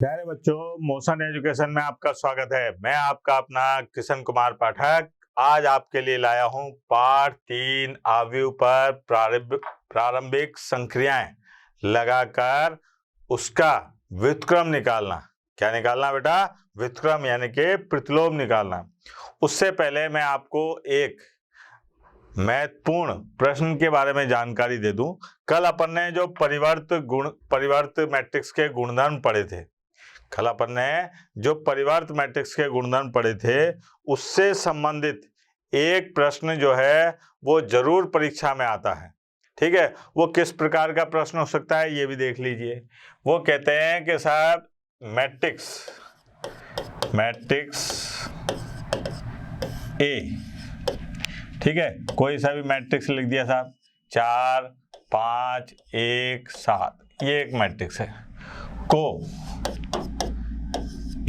प्यारे बच्चों, motion education में आपका स्वागत है। मैं आपका अपना किशन कुमार पाठक आज आपके लिए लाया हूं पाठ 3 आव्यूह पर प्रारंभिक संक्रियाएं लगाकर उसका व्युत्क्रम निकालना। क्या निकालना बेटा? व्युत्क्रम यानी कि प्रतिलोम निकालना। उससे पहले मैं आपको एक महत्वपूर्ण प्रश्न के बारे में जानकारी दे दूं। कल अपन ने जो परिवर्त मैट्रिक्स के गुणधर्म पढ़े थे, परिवर्त मैट्रिक्स के गुणधर्म पढ़े थे, उससे संबंधित एक प्रश्न जो है वो जरूर परीक्षा में आता है। ठीक है, वो किस प्रकार का प्रश्न हो सकता है ये भी देख लीजिए। वो कहते हैं कि साहब मैट्रिक्स ए, ठीक है, कोई सा भी मैट्रिक्स लिख दिया साहब, 4 5 1 7, ये एक मैट्रिक्स है, को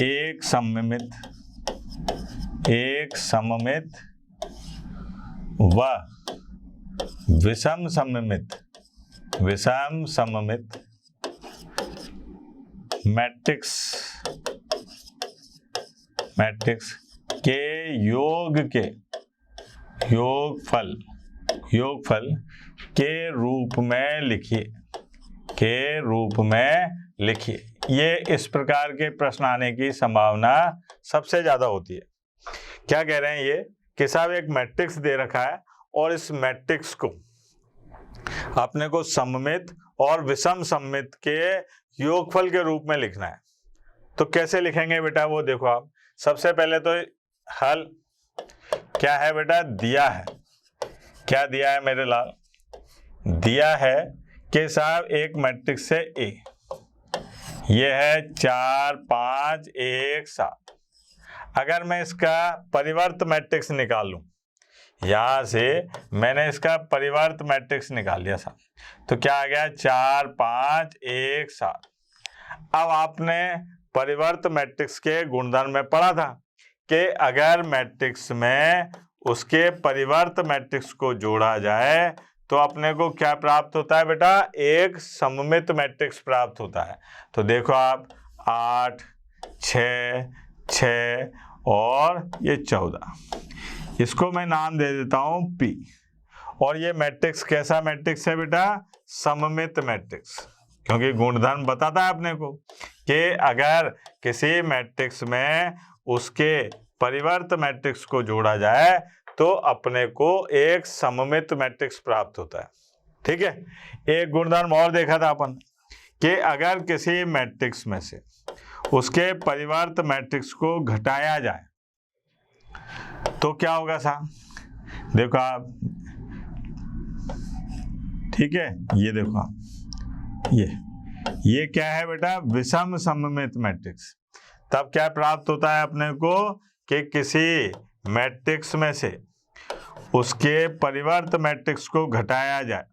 एक सममित व विषम सममित मैट्रिक्स के योगफल के रूप में लिखिए। ये इस प्रकार के प्रश्न आने की संभावना सबसे ज्यादा होती है। क्या कह रहे हैं ये कि साहब एक मैट्रिक्स दे रखा है और इस मैट्रिक्स को अपने को सममित और विषम सममित के योगफल के रूप में लिखना है। तो कैसे लिखेंगे बेटा वो देखो आप। सबसे पहले तो हल क्या है बेटा? दिया है। क्या दिया है मेरे लाल? दिया है कि साहब एक मैट्रिक्स है ए, ये है 4 5 1 7। अगर मैं इसका परिवर्त मैट्रिक्स निकाल लूं, यहां से मैंने इसका परिवर्त मैट्रिक्स निकाल लिया साहब, तो क्या आ गया? 4 5 1 7। अब आपने परिवर्त मैट्रिक्स के गुणधर्म में पढ़ा था कि अगर मैट्रिक्स में उसके परिवर्त मैट्रिक्स को जोड़ा जाए तो अपने को क्या प्राप्त होता है बेटा? एक सममित मैट्रिक्स प्राप्त होता है। तो देखो आप, 8 6 6 और ये 14, इसको मैं नाम दे देता हूं P। और ये मैट्रिक्स कैसा मैट्रिक्स है बेटा? सममित मैट्रिक्स। क्योंकि गुणधर्म बताता है अपने को कि अगर किसी मैट्रिक्स में उसके परिवर्त मैट्रिक्स को जोड़ा जाए तो अपने को एक सममित मैट्रिक्स प्राप्त होता है। ठीक है, एक गुणधर्म और देखा था अपन कि अगर किसी मैट्रिक्स में से उसके परिवर्त मैट्रिक्स को घटाया जाए तो क्या होगा साहब? देखो आप, ठीक है, ये देखो आप, ये क्या है बेटा? विषम सममित मैट्रिक्स। तब क्या प्राप्त होता है अपने को कि किसी मैट्रिक्स में से उसके परिवर्त मैट्रिक्स को घटाया जाए,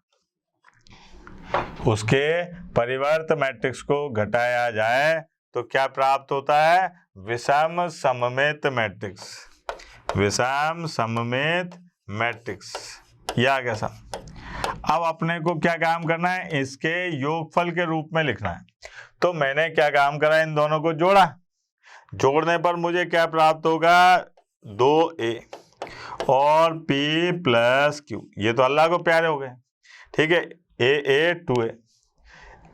तो क्या प्राप्त होता है? विषम सममित मैट्रिक्स। ये आ गया साहब। अब अपने को क्या काम करना है? इसके योगफल के रूप में लिखना है। तो मैंने क्या काम करा? इन दोनों को जोड़ा। जोड़ने पर मुझे क्या प्राप्त होगा? 2a और p प्लस q। ये तो अल्लाह को प्यारे हो गए। ठीक है, a 2a।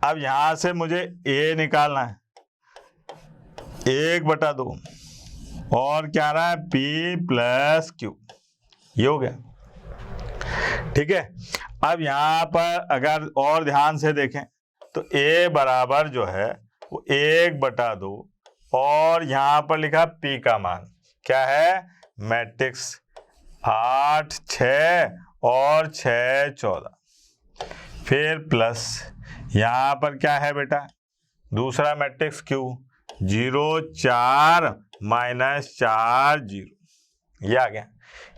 अब यहां से मुझे a निकालना है, 1/2 और क्या रहा है? p plus q। ये हो गया। ठीक है, अब यहां पर अगर और ध्यान से देखें तो a बराबर जो है वो 1/2 और यहां पर लिखा p का मान क्या है? मैट्रिक्स 8 6 और 6 14, फिर प्लस यहां पर क्या है बेटा? दूसरा मैट्रिक्स Q, 0 4 -4 0। ये आ गया।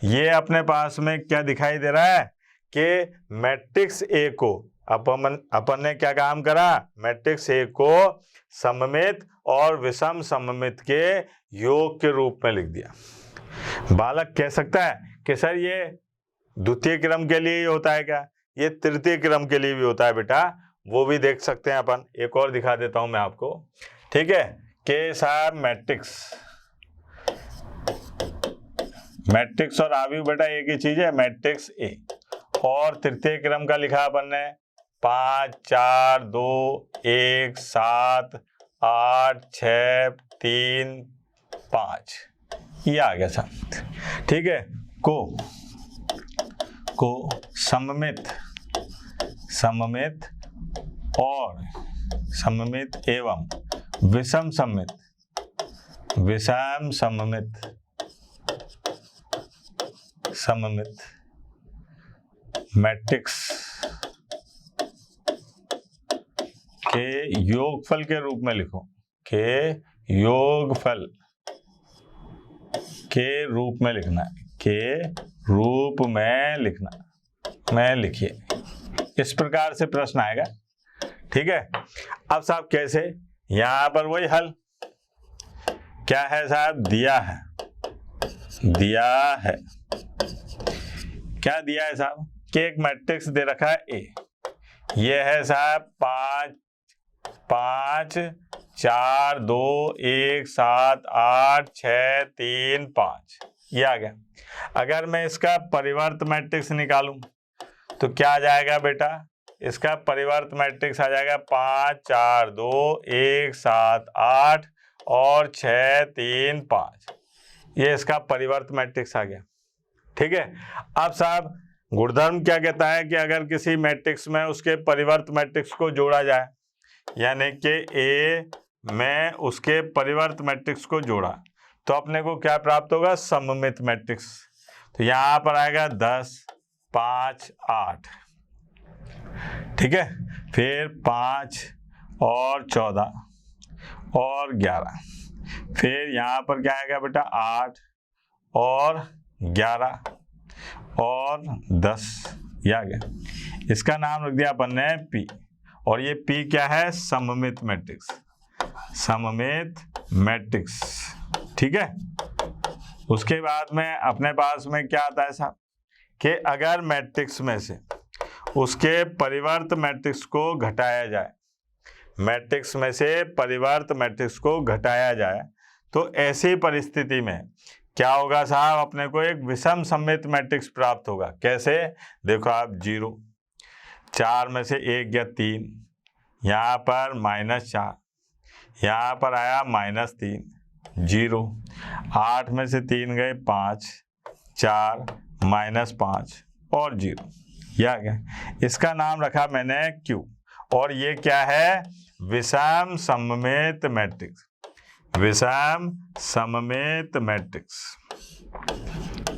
ये अपने पास में क्या दिखाई दे रहा है कि मैट्रिक्स ए को अपन ने क्या काम करा? मैट्रिक्स ए को सममित और विषम सममित के योग के रूप में लिख दिया। बालक कह सकता है कि सर ये द्वितीय क्रम के लिए ही होता है क्या? ये तृतीय क्रम के लिए भी होता है बेटा, वो भी देख सकते हैं अपन। एक और दिखा देता हूं मैं आपको। ठीक है, के साहब मैट्रिक्स और आव्यूह बेटा एक ही चीज है, मैट्रिक्स ए। और तृतीय क्रम का लिखा अपन ने 5 4 2 1 7 8 6 3 5, ये आ गया साहब। ठीक है, को सममित और सममित एवं विषम सममित मैट्रिक्स के योगफल के रूप में लिखो, के योगफल के रूप में लिखना है, के रूप में लिखना, मैं लिखिए, इस प्रकार से प्रश्न आएगा। ठीक है, अब साहब कैसे, यहां पर वही हल क्या है साहब, दिया है क्या दिया है साहब कि एक मैट्रिक्स दे रखा है ए, ये है साहब 5 4 2 1 7 8 6 3 5, ये आ गया। अगर मैं इसका परिवर्त मैट्रिक्स निकालूं तो क्या आ जाएगा बेटा, इसका परिवर्त मैट्रिक्स आ जाएगा 5 4 2 1 7 8 और 6 3 5, ये इसका परिवर्त मैट्रिक्स आ गया। ठीक है, अब साहब गुणधर्म क्या कहता है कि अगर किसी मैट्रिक्स में उसके परिवर्त मैट्रिक्स को जोड़ा जाए, यानी कि ए में उसके परिवर्त मैट्रिक्स को जोड़ा, तो अपने को क्या प्राप्त होगा, सममित मैट्रिक्स। तो यहां पर आएगा 10 5 8, ठीक है, फिर 5 और 14 और 11, फिर यहाँ पर क्या आएगा बेटा 8 और 11 और 10, ये आ गया। इसका नाम रख दिया अपन ने P, और ये P क्या है, सममित मैट्रिक्स। ठीक है, उसके बाद में अपने पास में क्या आता है साहब कि अगर मैट्रिक्स में से उसके परिवर्त मैट्रिक्स को घटाया जाए, मैट्रिक्स में से परिवर्त मैट्रिक्स को घटाया जाए, तो ऐसी परिस्थिति में क्या होगा साहब, अपने को एक विषम सममित मैट्रिक्स प्राप्त होगा। कैसे, देखो आप 0 4 में से 1 गया 3, यहाँ पर -4, यहाँ पर आया -3 0, 8 में से 3 गए 5 4 -5 और 0, ये आ गया। इसका नाम रखा मैंने Q, और ये क्या है, विषम सममित मैट्रिक्स,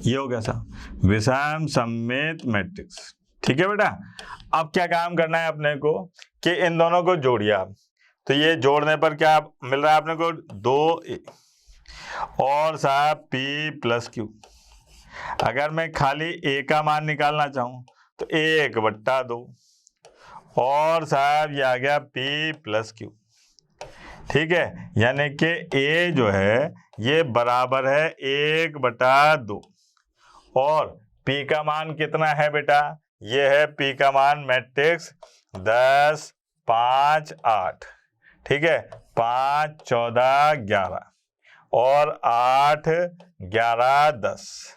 ये हो गया साहब विषम सममित मैट्रिक्स। ठीक है बेटा, अब क्या काम करना है अपने को कि इन दोनों को जोड़िए आप, तो ये जोड़ने पर क्या मिल रहा है अपने को, 2A और साहब P + Q। अगर मैं खाली A का मान निकालना चाहूं तो 1/2 और साहब ये आ गया P + Q। ठीक है, यानी कि A जो है ये बराबर है 1/2, और P का मान कितना है बेटा, ये है P का मान मैट्रिक्स 10 5 8, ठीक है, 5 14 11 और 8 11 10,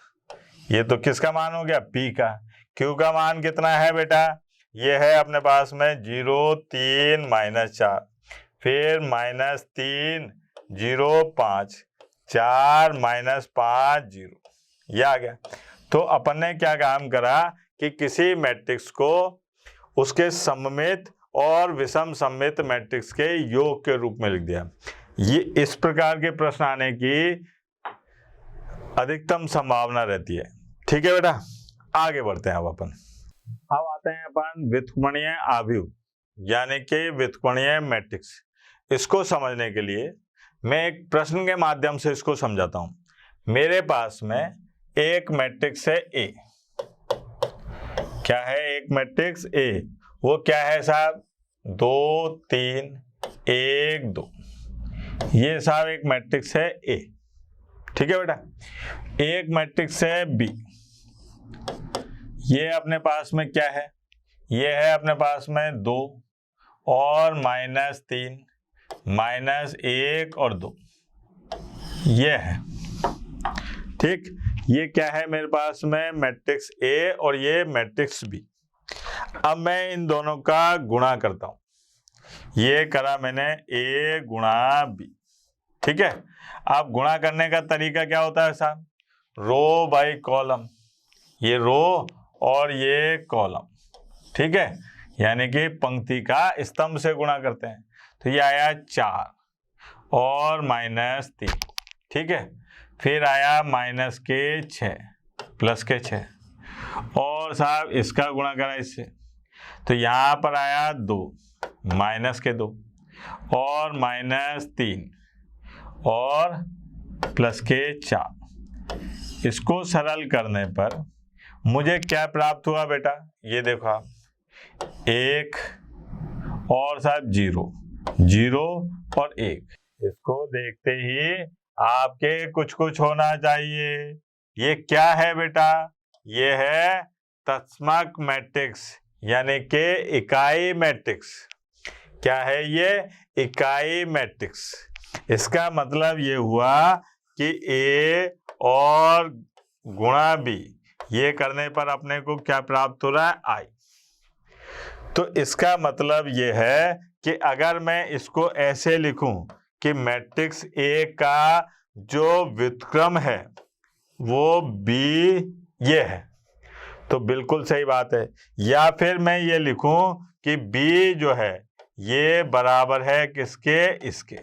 ये तो किसका मान हो गया, P का। Q का मान कितना है बेटा, ये है अपने पास में 0 3 -4, फिर -3 0 5 4 -5 0, ये आ गया। तो अपन ने क्या काम करा कि किसी मैट्रिक्स को उसके सममित और विषम सममित मैट्रिक्स के योग के रूप में लिख दिया। ये इस प्रकार के प्रश्न आने की अधिकतम संभावना रहती है। ठीक है बेटा, आगे बढ़ते हैं अब आते हैं अपन व्युत्क्रमणीय आव्यूह, यानी कि व्युत्क्रमणीय मैट्रिक्स। इसको समझने के लिए मैं एक प्रश्न के माध्यम से इसको समझाता हूं। मेरे पास में एक मैट्रिक्स है A, क्या है, एक मैट्रिक्स A, वो क्या है साहब, 2 3 1 2, ये साहब एक मैट्रिक्स है A। ठीक है बेटा, एक मैट्रिक्स है B, ये अपने पास में क्या है, ये है अपने पास में 2 और -3 -1 और 2, ये है। ठीक, ये क्या है मेरे पास में मैट्रिक्स ए और ये मैट्रिक्स बी। अब मैं इन दोनों का गुणा करता हूं। ये करा मैंने ए गुणा बी, ठीक है। अब गुणा करने का तरीका क्या होता है साहब? रो बाई कॉलम, ये रो और ये कॉलम, ठीक है, यानी कि पंक्ति का स्तंभ से गुणा करते हैं। तो ये आया 4 और -3, ठीक है। फिर आया -6 +6 और साहब इसका गुणा करा इससे, तो यहाँ पर आया 2 -2 और -3 और +4। इसको सरल करने पर मुझे क्या प्राप्त हुआ बेटा? ये देखो आप, 1 और साहब 0 0 और 1। इसको देखते ही आपके कुछ होना चाहिए। ये क्या है बेटा? ये है तत्समक मैट्रिक्स, यानी कि इकाई मैट्रिक्स। क्या है ये? इकाई मैट्रिक्स। इसका मतलब ये हुआ कि ए और गुणा बी, ये करने पर अपने को क्या प्राप्त हो रहा है? आई। तो इसका मतलब ये है कि अगर मैं इसको ऐसे लिखूं कि मैट्रिक्स ए का जो व्युत्क्रम है वो बी ये है, तो बिल्कुल सही बात है। या फिर मैं ये लिखूं कि बी जो है ये बराबर है किसके? इसके।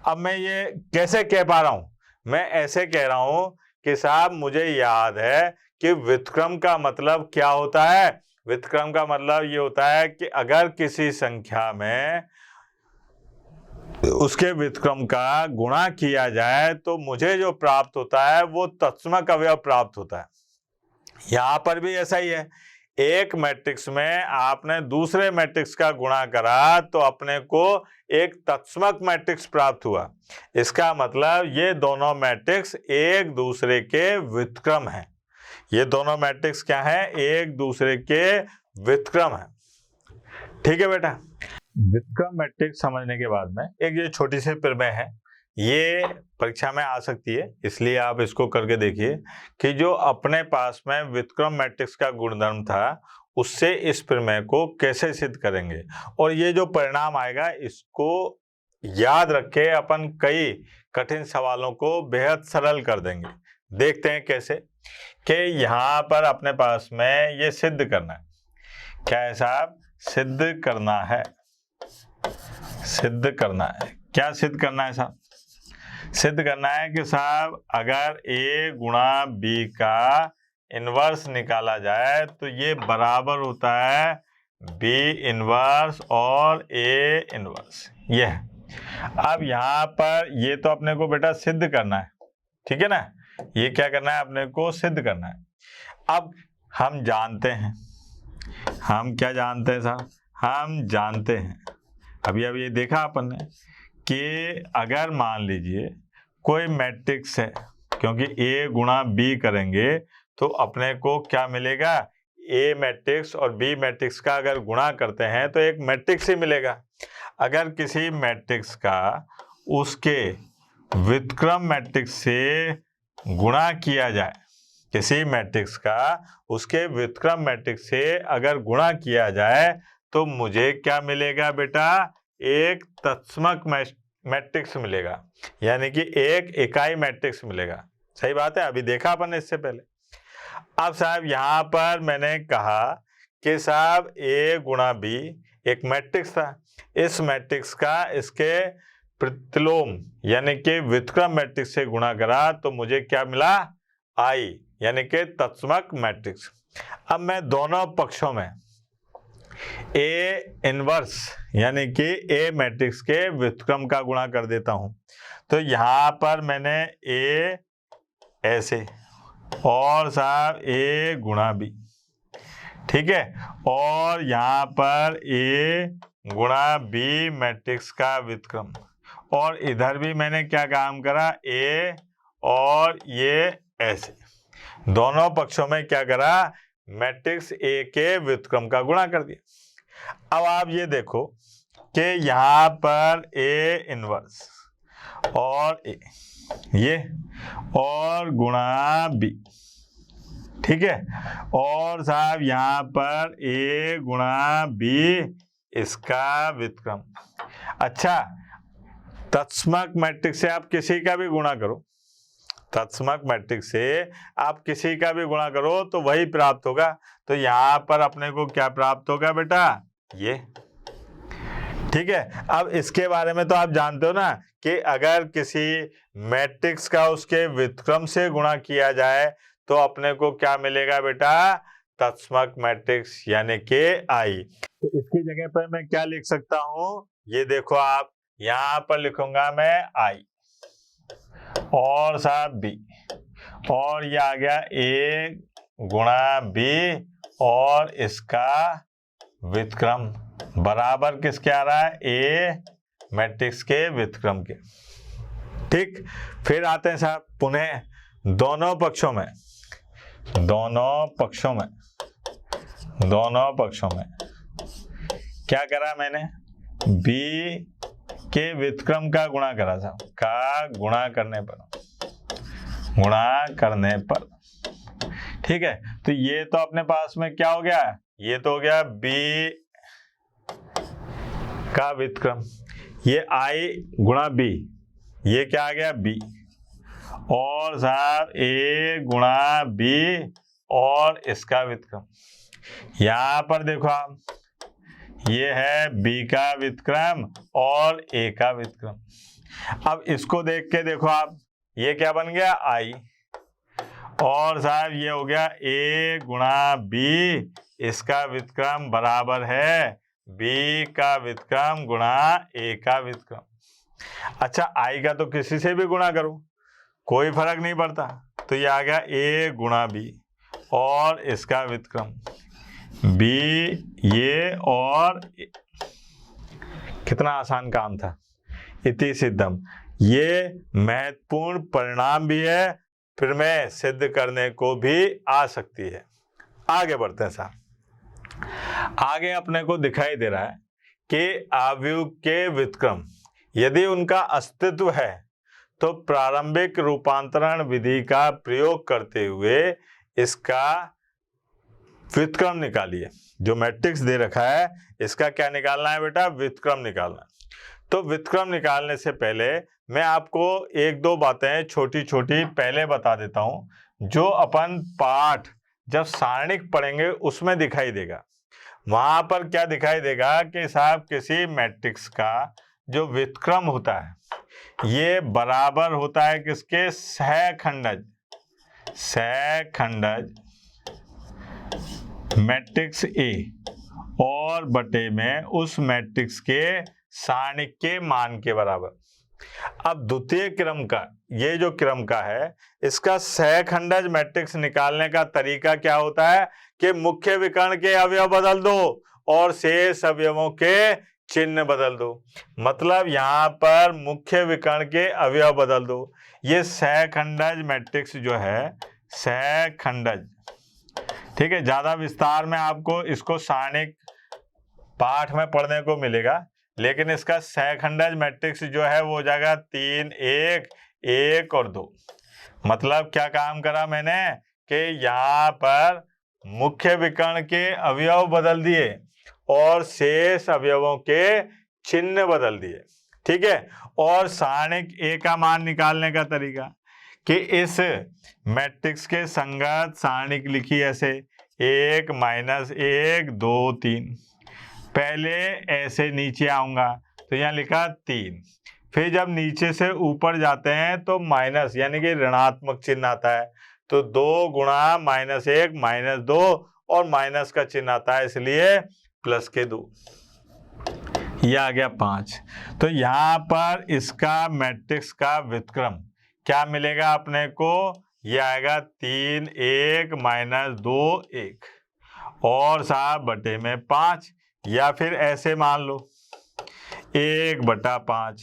अब मैं ये कैसे कह पा रहा हूं? मैं ऐसे कह रहा हूं कि साहब मुझे याद है कि व्युत्क्रम का मतलब क्या होता है। व्युत्क्रम का मतलब ये होता है कि अगर किसी संख्या में उसके व्युत्क्रम का गुणा किया जाए तो मुझे जो प्राप्त होता है वो तत्समक अवयव प्राप्त होता है। यहां पर भी ऐसा ही है। एक मैट्रिक्स में आपने दूसरे मैट्रिक्स का गुणा करा तो अपने को एक तत्समक मैट्रिक्स प्राप्त हुआ। इसका मतलब ये दोनों मैट्रिक्स एक दूसरे के व्युत्क्रम हैं। ये दोनों मैट्रिक्स क्या है? एक दूसरे के व्युत्क्रम है। ठीक है बेटा। व्युत्क्रम मैट्रिक्स समझने के बाद में एक ये छोटी सी प्रमेय है, ये परीक्षा में आ सकती है, इसलिए आप इसको करके देखिए कि जो अपने पास में व्युत्क्रम मैट्रिक्स का गुणधर्म था उससे इस प्रमेय को कैसे सिद्ध करेंगे। और ये जो परिणाम आएगा इसको याद रखे अपन कई कठिन सवालों को बेहद सरल कर देंगे। देखते हैं कैसे। कि यहाँ पर अपने पास में ये सिद्ध करना है। क्या है साहब? सिद्ध करना है। सिद्ध करना है। क्या सिद्ध करना है साहब? सिद्ध करना है कि साहब अगर a गुणा b का इनवर्स निकाला जाए तो ये बराबर होता है b इनवर्स और a इनवर्स। ये है। अब यहाँ पर ये तो अपने को बेटा सिद्ध करना है, ठीक है ना। ये क्या करना है? अपने को सिद्ध करना है। अब हम जानते हैं, हम क्या जानते हैं साहब? हम जानते हैं, अभी ये देखा अपन ने कि अगर मान लीजिए कोई मैट्रिक्स है, क्योंकि a गुणा b करेंगे तो अपने को क्या मिलेगा? a मैट्रिक्स और b मैट्रिक्स का अगर गुणा करते हैं तो एक मैट्रिक्स ही मिलेगा। अगर किसी मैट्रिक्स का उसके व्युत्क्रम मैट्रिक्स से गुणा किया जाए, किसी मैट्रिक्स का उसके व्युत्क्रम मैट्रिक्स से अगर गुणा किया जाए तो मुझे क्या मिलेगा बेटा? एक तत्समक मैट्रिक्स मिलेगा, यानी कि एक इकाई मैट्रिक्स मिलेगा। सही बात है, अभी देखा अपन ने इससे पहले। अब साहब यहाँ पर मैंने कहा कि साहब a गुणा b एक मैट्रिक्स था, इस मैट्रिक्स का इसके प्रतिलोम यानी कि व्युत्क्रम मैट्रिक्स से गुणा करा तो मुझे क्या मिला? I, यानी कि तत्समक मैट्रिक्स। अब मैं दोनों पक्षों में a इनवर्स यानी कि a मैट्रिक्स के व्युत्क्रम का गुणा कर देता हूं। तो यहाँ पर मैंने a ऐसे और साहब a गुणा b, ठीक है, और यहाँ पर a गुणा b मैट्रिक्स का व्युत्क्रम, और इधर भी मैंने क्या काम करा? a और ये ऐसे दोनों पक्षों में क्या करा? मैट्रिक्स A के व्युत्क्रम का गुणा कर दिया। अब आप ये देखो कि यहाँ पर ए इनवर्स और ए ये और गुणा बी, ठीक है, और साहब यहाँ पर ए गुणा बी इसका व्युत्क्रम। अच्छा, तत्समक मैट्रिक्स से आप किसी का भी गुणा करो, तत्समक मैट्रिक्स से आप किसी का भी गुणा करो तो वही प्राप्त होगा। तो यहाँ पर अपने को क्या प्राप्त होगा बेटा, ये, ठीक है। अब इसके बारे में तो आप जानते हो ना कि अगर किसी मैट्रिक्स का उसके व्युत्क्रम से गुणा किया जाए तो अपने को क्या मिलेगा बेटा, तत्समक मैट्रिक्स यानी कि आई। तो इसकी जगह पर मैं क्या लिख सकता हूं, ये देखो आप, यहां पर लिखूंगा मैं आई और साहब बी, और ये आ गया ए गुणा बी और इसका व्युत्क्रम बराबर किसके आ रहा है, ए मैट्रिक्स के व्युत्क्रम के। ठीक, फिर आते हैं साहब पुनः दोनों पक्षों में, दोनों पक्षों में क्या करा मैंने, बी के व्युत्क्रम का गुणा करा था, का गुणा करने पर, ठीक है। तो ये तो अपने पास में क्या हो गया, ये तो हो गया बी का व्युत्क्रम, ये आई गुणा बी, ये क्या आ गया बी, और साहब ए गुणा बी और इसका व्युत्क्रम। यहां पर देखो आप, ये है बी का व्युत्क्रम और ए का व्युत्क्रम। अब इसको देख के देखो आप, ये क्या बन गया आई, और साहब ये हो गया ए गुणा बी, इसका व्युत्क्रम बराबर है बी का व्युत्क्रम गुणा ए का व्युत्क्रम। अच्छा, आई का तो किसी से भी गुणा करो कोई फर्क नहीं पड़ता, तो ये आ गया ए गुणा बी और इसका व्युत्क्रम बी, ये और कितना आसान काम था, इति सिद्धम। ये महत्वपूर्ण परिणाम भी है, फिर में सिद्ध करने को भी आ सकती है। आगे बढ़ते हैं साहब, आगे अपने को दिखाई दे रहा है कि आव्यूह के व्युत्क्रम यदि उनका अस्तित्व है तो प्रारंभिक रूपांतरण विधि का प्रयोग करते हुए इसका व्युत्क्रम निकालिए। जो मैट्रिक्स दे रखा है इसका क्या निकालना है बेटा, व्युत्क्रम निकालना है। तो व्युत्क्रम निकालने से पहले मैं आपको एक दो बातें छोटी छोटी पहले बता देता हूं, जो अपन पाठ जब सारणिक पढ़ेंगे उसमें दिखाई देगा। वहां पर क्या दिखाई देगा कि साहब किसी मैट्रिक्स का जो व्युत्क्रम होता है ये बराबर होता है किसके, सहखंडज मैट्रिक्स ए और बटे में उस मैट्रिक्स के सारणिक के मान के बराबर। अब द्वितीय क्रम का ये जो क्रम का है इसका सहखंडज मैट्रिक्स निकालने का तरीका क्या होता है कि मुख्य विकर्ण के अवयव बदल दो और शेष अवयवों के चिन्ह बदल दो। मतलब यहां पर मुख्य विकर्ण के अवयव बदल दो। ये सहखंडज मैट्रिक्स जो है, सहखंडज, ठीक है, ज्यादा विस्तार में आपको इसको सारणिक पाठ में पढ़ने को मिलेगा, लेकिन इसका सहखंडज मैट्रिक्स जो है वो हो जाएगा 3 1 1 और 2। मतलब क्या काम करा मैंने कि यहाँ पर मुख्य विकर्ण के अवयव बदल दिए और शेष अवयवों के चिन्ह बदल दिए, ठीक है। और सारणिक ए का मान निकालने का तरीका कि इस मैट्रिक्स के संगत सारणिक लिखी ऐसे 1 -1 2 3। पहले ऐसे नीचे आऊंगा तो यहाँ लिखा 3, फिर जब नीचे से ऊपर जाते हैं तो माइनस यानी कि ऋणात्मक चिन्ह आता है, तो 2 गुणा -1 -2 और माइनस का चिन्ह आता है इसलिए प्लस के 2, ये आ गया 5। तो यहाँ पर इसका मैट्रिक्स का व्युत्क्रम क्या मिलेगा अपने को, ये आएगा 3 1 -2 1 और साहब बटे में 5, या फिर ऐसे मान लो 1/5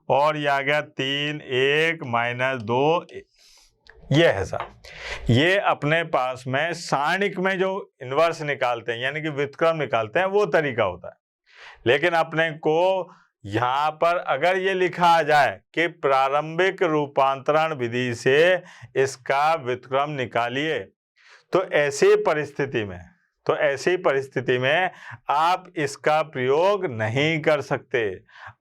और ये आ गया 3 1 -2 1। ये है साहब, ये अपने पास में सारणिक में जो इन्वर्स निकालते हैं यानी कि व्युत्क्रम निकालते हैं वो तरीका होता है। लेकिन अपने को यहाँ पर अगर ये लिखा आ जाए कि प्रारंभिक रूपांतरण विधि से इसका व्युत्क्रम निकालिए, तो ऐसी परिस्थिति में आप इसका प्रयोग नहीं कर सकते।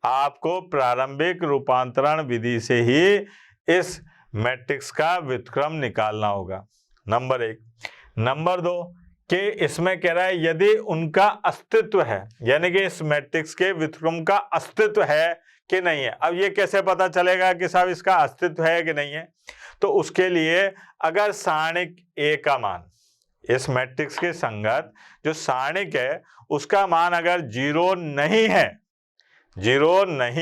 आपको प्रारंभिक रूपांतरण विधि से ही इस मैट्रिक्स का व्युत्क्रम निकालना होगा, नंबर 1। नंबर 2 कि इसमें कह रहा है यदि उनका अस्तित्व है, यानी कि इस मैट्रिक्स के व्युत्क्रम का अस्तित्व है कि नहीं है। अब ये कैसे पता चलेगा कि साहब इसका अस्तित्व है कि नहीं है? तो उसके लिए अगर सारणिक A का मान, इस मैट्रिक्स के संगत जो सारणिक है उसका मान अगर 0 नहीं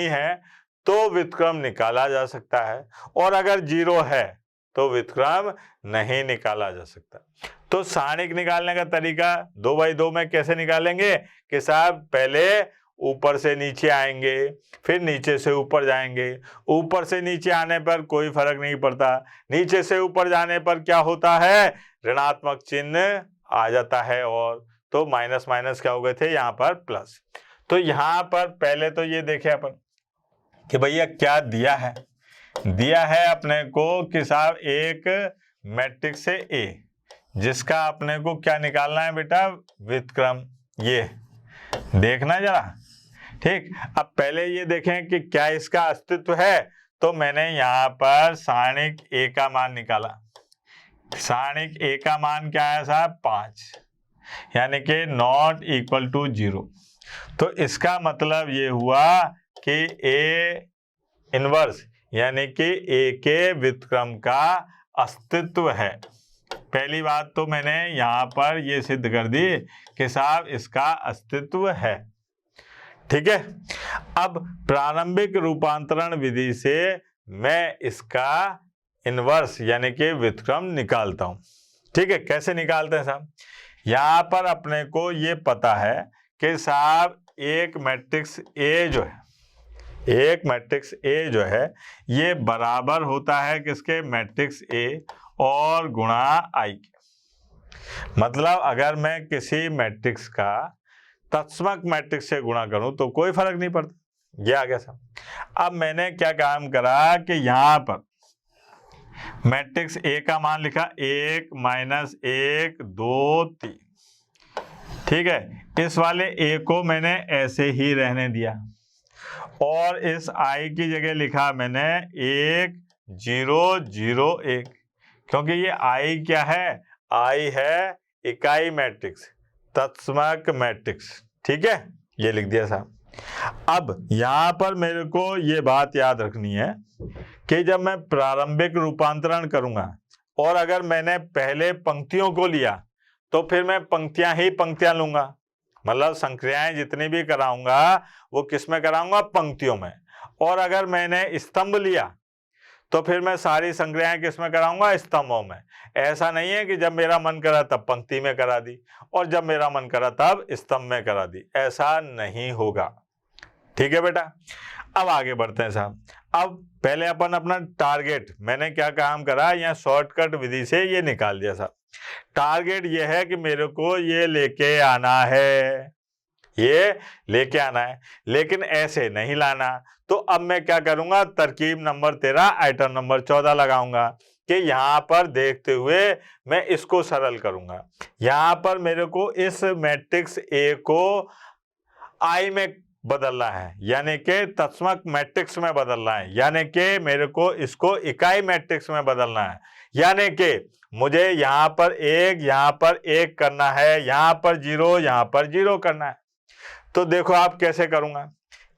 है तो व्युत्क्रम निकाला जा सकता है, और अगर 0 है तो व्युत्क्रम नहीं निकाला जा सकता। तो सारणिक निकालने का तरीका 2/2 में कैसे निकालेंगे कि साहब पहले ऊपर से नीचे आएंगे, फिर नीचे से ऊपर जाएंगे। ऊपर से नीचे आने पर कोई फर्क नहीं पड़ता, नीचे से ऊपर जाने पर क्या होता है, ऋणात्मक चिन्ह आ जाता है, और तो माइनस माइनस क्या हो गए थे यहाँ पर प्लस। तो यहाँ पर पहले तो ये देखे अपन कि भैया क्या दिया है अपने को कि साहब एक मैट्रिक्स है A, जिसका अपने को क्या निकालना है बेटा, व्युत्क्रम। ये देखना जरा, ठीक। अब पहले ये देखें कि क्या इसका अस्तित्व है, तो मैंने यहाँ पर सारणिक A का मान निकाला। सारणिक A का मान क्या है साहब, 5, यानी कि नॉट इक्वल टू 0। तो इसका मतलब ये हुआ कि A इनवर्स यानी कि A के व्युत्क्रम का अस्तित्व है। पहली बात तो मैंने यहाँ पर ये सिद्ध कर दी कि साहब इसका अस्तित्व है, ठीक है। अब प्रारंभिक रूपांतरण विधि से मैं इसका इनवर्स यानी कि व्युत्क्रम निकालता हूँ, ठीक है। कैसे निकालते हैं साहब, यहाँ पर अपने को ये पता है कि साहब एक मैट्रिक्स A जो है ये बराबर होता है किसके, मैट्रिक्स A और गुणा I के। मतलब अगर मैं किसी मैट्रिक्स का तत्समक मैट्रिक्स से गुणा करूं तो कोई फर्क नहीं पड़ता। ये आ गया साहब। अब मैंने क्या काम करा कि यहाँ पर मैट्रिक्स A का मान लिखा 1 माइनस 1 2 3, ठीक है। इस वाले A को मैंने ऐसे ही रहने दिया, और इस I की जगह लिखा मैंने 1 0 0 1, क्योंकि ये I क्या है, I है इकाई मैट्रिक्स, तत्समक मैट्रिक्स, ठीक है। ये लिख दिया साहब। अब यहाँ पर मेरे को ये बात याद रखनी है कि जब मैं प्रारंभिक रूपांतरण करूंगा और अगर मैंने पहले पंक्तियों को लिया तो फिर मैं पंक्तियां ही पंक्तियां लूंगा। मतलब संक्रियाएं जितनी भी कराऊंगा वो किस में कराऊंगा, पंक्तियों में। और अगर मैंने स्तंभ लिया तो फिर मैं सारी संक्रियाएं किस में कराऊंगा, स्तंभों में। ऐसा नहीं है कि जब मेरा मन करा तब पंक्ति में करा दी और जब मेरा मन करा तब स्तंभ में करा दी, ऐसा नहीं होगा, ठीक है बेटा। अब आगे बढ़ते हैं साहब। अब पहले अपन अपना टारगेट, मैंने क्या काम करा, यहाँ शॉर्टकट विधि से ये निकाल दिया साहब। टारगेट ये है कि मेरे को ये लेके आना है, लेकिन ऐसे नहीं लाना। तो अब मैं क्या करूंगा, तरकीब नंबर 13 आइटम नंबर 14 लगाऊंगा कि यहाँ पर देखते हुए मैं इसको सरल करूंगा। यहाँ पर मेरे को इस मैट्रिक्स A को I में बदलना है, यानी कि तत्समक मैट्रिक्स में बदलना है, यानी कि मेरे को इसको इकाई मैट्रिक्स में बदलना है, यानी कि मुझे यहाँ पर 1 करना है, यहाँ पर 0 यहाँ पर 0 करना है। तो देखो आप कैसे करूंगा।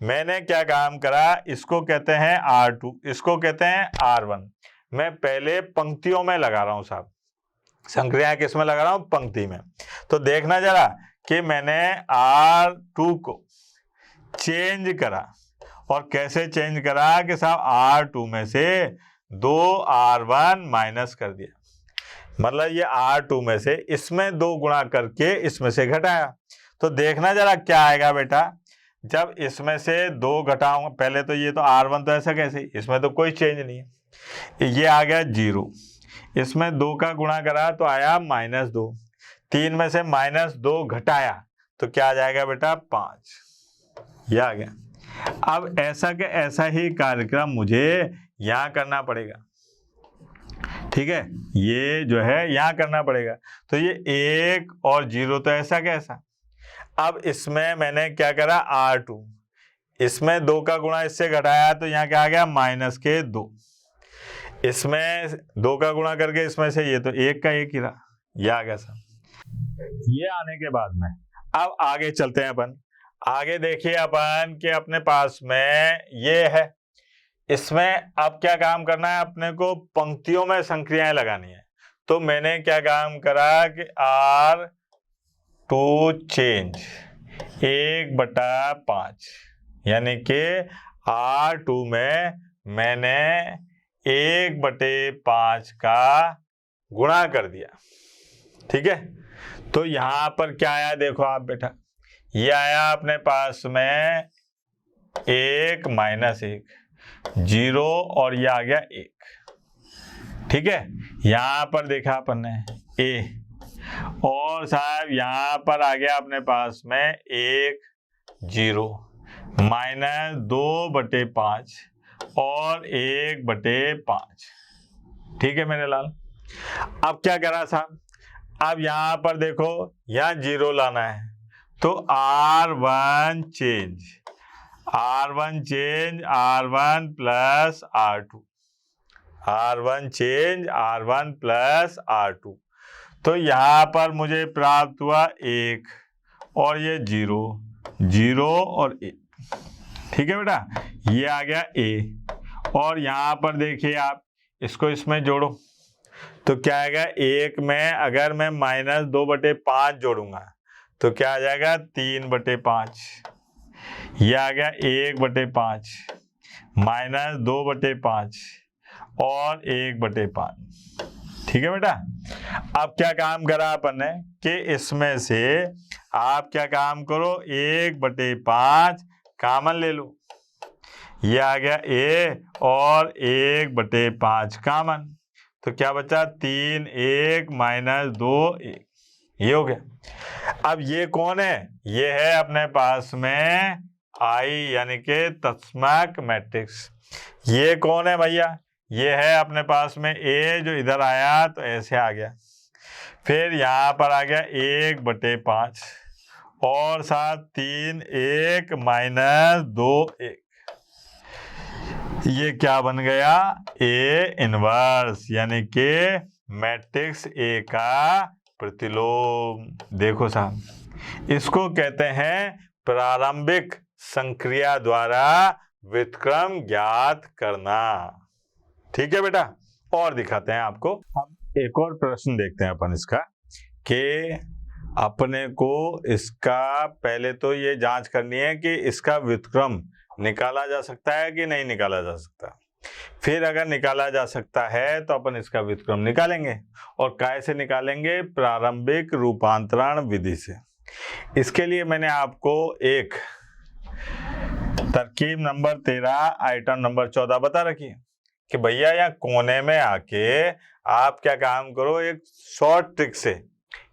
मैंने क्या काम करा, इसको कहते हैं R2, इसको कहते हैं R1। मैं पहले पंक्तियों में लगा रहा हूं साहब, संक्रियाएं किस में लगा रहा हूं, पंक्ति में। तो देखना जरा कि मैंने R2 को चेंज करा, और कैसे चेंज करा कि साहब R2 में से 2 R1 माइनस कर दिया। मतलब ये R2 में से इसमें 2 गुणा करके इसमें से घटाया। तो देखना जरा क्या आएगा बेटा, जब इसमें से 2 घटाऊंगा, पहले तो ये तो R1 तो ऐसा कैसे, इसमें तो कोई चेंज नहीं है, ये आ गया 0। इसमें 2 का गुणा करा तो आया -2, 3 में से -2 घटाया तो क्या आ जाएगा बेटा, 5। ये आ गया। अब ऐसा के ऐसा ही कार्यक्रम मुझे यहाँ करना पड़ेगा, ठीक है, ये जो है यहाँ करना पड़ेगा। तो ये 1 और 0 तो ऐसा कैसा। अब इसमें मैंने क्या करा, R2, इसमें 2 का गुणा इससे घटाया तो यहाँ क्या आ गया, -2। इसमें 2 का गुणा करके इसमें से ये तो 1 का 1 ही रहा, ये आ गया सर। ये आने के बाद में अब आगे चलते हैं अपन। आगे देखिए अपन के अपने पास में ये है, इसमें अब क्या काम करना है, अपने को पंक्तियों में संक्रियाएं लगानी है। तो मैंने क्या काम करा कि R2 चेंज 1/5, यानी कि R2 में मैंने 1/5 का गुणा कर दिया, ठीक है। तो यहाँ पर क्या आया, देखो आप बेटा, ये आया अपने पास में 1 -1 0 और ये आ गया 1, ठीक है। यहाँ पर देखा अपन ने A, और साहब यहाँ पर आ गया अपने पास में 1 0 -2/5 और 1/5, ठीक है मेरे लाल। अब क्या करा साहब, अब यहाँ पर देखो यहाँ 0 लाना है, तो R1 change R1 plus R2, R1 change R1 plus R2। तो यहाँ पर मुझे प्राप्त हुआ 1 और ये 0 0 और 1, ठीक है बेटा, ये आ गया A। और यहाँ पर देखिए आप इसको इसमें जोड़ो तो क्या आएगा, 1 में अगर मैं -2/5 जोड़ूंगा तो क्या आ जाएगा, 3/5, ये आ गया 1/5 -2/5 और 1/5, ठीक है बेटा। अब क्या काम करा अपन ने कि इसमें से आप क्या काम करो, 1/5 कॉमन ले लो, ये आ गया A और 1/5 कॉमन, तो क्या बचा, 3 1 -2 1, ये हो गया। अब ये कौन है, ये है अपने पास में I यानी कि तत्समक मैट्रिक्स। ये कौन है भैया, ये है अपने पास में A, जो इधर आया तो ऐसे आ गया, फिर यहाँ पर आ गया 1/5 और साथ 3 1 -2 1, ये क्या बन गया, A इनवर्स, यानी कि मैट्रिक्स A का प्रतिलोम। देखो साहब, इसको कहते हैं प्रारंभिक संक्रिया द्वारा व्युत्क्रम ज्ञात करना, ठीक है बेटा। और दिखाते हैं आपको। अब एक और प्रश्न देखते हैं अपन इसका, कि अपने को इसका पहले तो ये जांच करनी है कि इसका व्युत्क्रम निकाला जा सकता है कि नहीं निकाला जा सकता। फिर अगर निकाला जा सकता है तो अपन इसका व्युत्क्रम निकालेंगे, और कैसे निकालेंगे, प्रारंभिक रूपांतरण विधि से। इसके लिए मैंने आपको एक तरकीब नंबर 13 आइटम नंबर 14 बता रखी है कि भैया यहाँ कोने में आके आप क्या काम करो, एक शॉर्ट ट्रिक से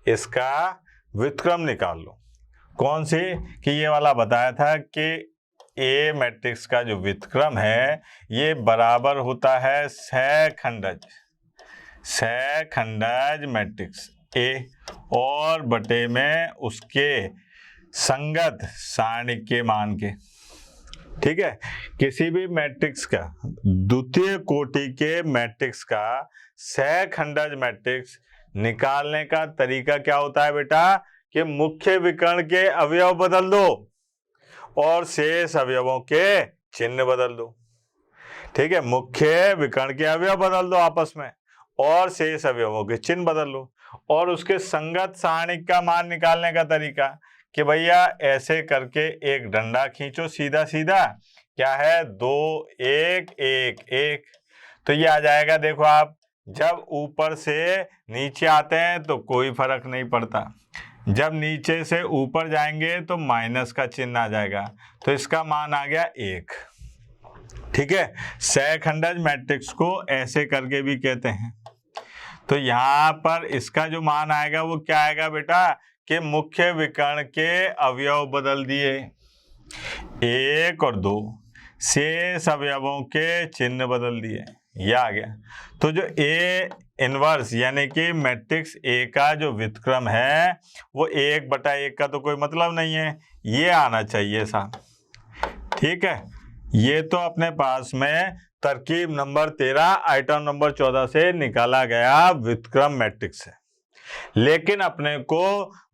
इसका व्युत्क्रम निकाल लो। कौन सी, कि ये वाला बताया था कि A मैट्रिक्स का जो व्युत्क्रम है ये बराबर होता है सहखंडज मैट्रिक्स A और बटे में उसके संगत सारणी के मान के, ठीक है। किसी भी मैट्रिक्स का, द्वितीय कोटि के मैट्रिक्स का सहखंडज मैट्रिक्स निकालने का तरीका क्या होता है बेटा, कि मुख्य विकर्ण के अवयव बदल दो और शेष अवयवों के चिन्ह बदल दो, ठीक है। मुख्य विकर्ण के अवयव बदल दो आपस में और शेष अवयवों के चिन्ह बदल लो। और उसके संगत सारणिक का मान निकालने का तरीका कि भैया ऐसे करके एक डंडा खींचो सीधा सीधा, क्या है, 2 1 1 1, तो ये आ जाएगा। देखो आप जब ऊपर से नीचे आते हैं तो कोई फर्क नहीं पड़ता, जब नीचे से ऊपर जाएंगे तो माइनस का चिन्ह आ जाएगा, तो इसका मान आ गया 1, ठीक है। सहखंडज मैट्रिक्स को ऐसे करके भी कहते हैं। तो यहाँ पर इसका जो मान आएगा वो क्या आएगा बेटा, कि मुख्य विकर्ण के अवयव बदल दिए, 1 और 2 शेष अवयवों के चिन्ह बदल दिए, यह आ गया। तो जो ए इनवर्स यानी कि मैट्रिक्स ए का जो व्युत्क्रम है वो 1/1 का तो कोई मतलब नहीं है, ये आना चाहिए साहब। ठीक है, ये तो अपने पास में तरकीब नंबर 13 आइटम नंबर 14 से निकाला गया व्युत्क्रम मैट्रिक्स है। लेकिन अपने को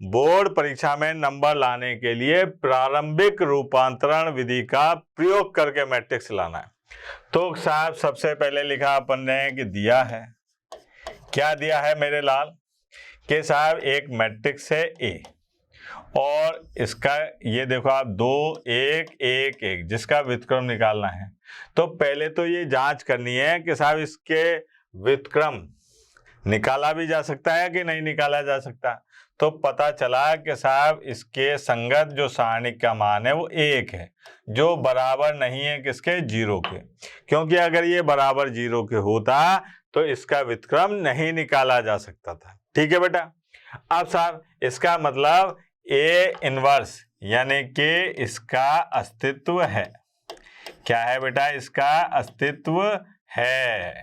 बोर्ड परीक्षा में नंबर लाने के लिए प्रारंभिक रूपांतरण विधि का प्रयोग करके मैट्रिक्स लाना है। तो साहब सबसे पहले लिखा अपन ने कि दिया है, क्या दिया है मेरे लाल, कि साहब एक मैट्रिक्स है ए और इसका ये देखो आप 2 1 1 1 जिसका व्युत्क्रम निकालना है। तो पहले तो ये जांच करनी है कि साहब इसके व्युत्क्रम निकाला भी जा सकता है कि नहीं निकाला जा सकता। तो पता चला कि साहब इसके संगत जो सारणिक का मान है वो 1 है, जो बराबर नहीं है किसके, 0 के, क्योंकि अगर ये बराबर 0 के होता तो इसका व्युत्क्रम नहीं निकाला जा सकता था। ठीक है बेटा। अब साहब इसका मतलब ए इनवर्स यानी कि इसका अस्तित्व है। क्या है बेटा, इसका अस्तित्व है।